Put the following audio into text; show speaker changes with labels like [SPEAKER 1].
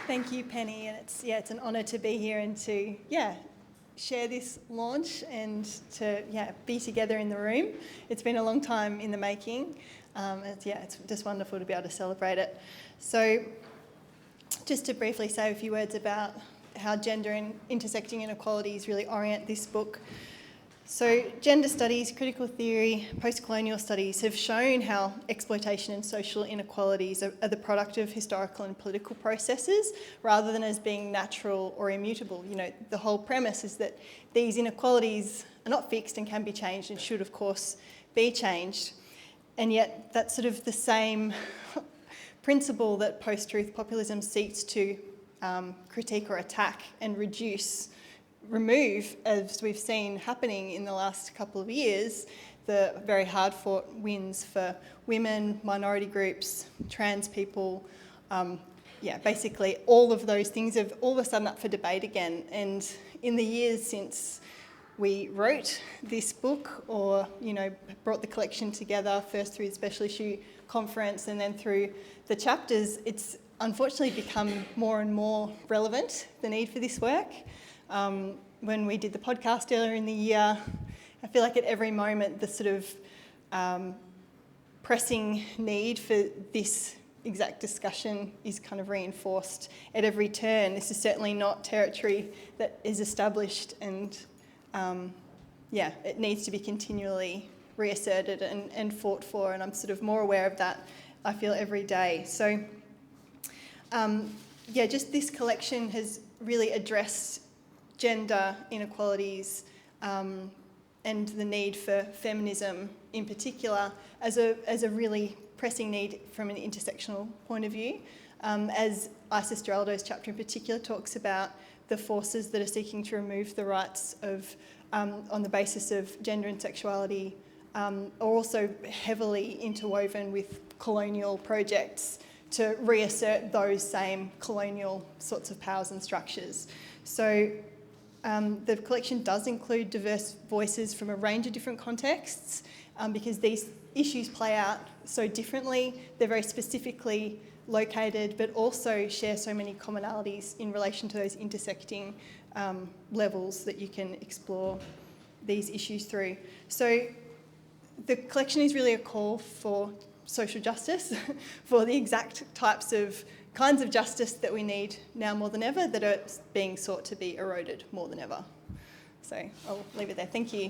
[SPEAKER 1] Thank you, Penny, and it's an honour to be here and to share this launch and to be together in the room. It's been a long time in the making. It's just wonderful to be able to celebrate it. So, just to briefly say a few words about how gender and intersecting inequalities really orient this book. So gender studies, critical theory, post-colonial studies have shown how exploitation and social inequalities are the product of historical and political processes rather than as being natural or immutable. You know, the whole premise is that these inequalities are not fixed and can be changed and should, of course, be changed. And yet that's sort of the same principle that post-truth populism seeks to critique or attack and remove, as we've seen happening in the last couple of years, the very hard-fought wins for women, minority groups, trans people. Basically all of those things have all of a sudden up for debate again. And in the years since we wrote this book, or brought the collection together, first through the special issue conference and then through the chapters, it's unfortunately become more and more relevant, the need for this work. When we did the podcast earlier in the year, I feel like at every moment the sort of pressing need for this exact discussion is kind of reinforced at every turn. This is certainly not territory that is established, and it needs to be continually reasserted and fought for, and I'm sort of more aware of that, I feel, every day. So just this collection has really addressed gender inequalities and the need for feminism in particular as a really pressing need from an intersectional point of view. As Isis Geraldo's chapter in particular talks about the forces that are seeking to remove the rights of on the basis of gender and sexuality are also heavily interwoven with colonial projects to reassert those same colonial sorts of powers and structures. So the collection does include diverse voices from a range of different contexts because these issues play out so differently. They're very specifically located, but also share so many commonalities in relation to those intersecting levels that you can explore these issues through. So the collection is really a call for social justice, for the exact kinds of justice that we need now more than ever, that are being sought to be eroded more than ever. So I'll leave it there. Thank you.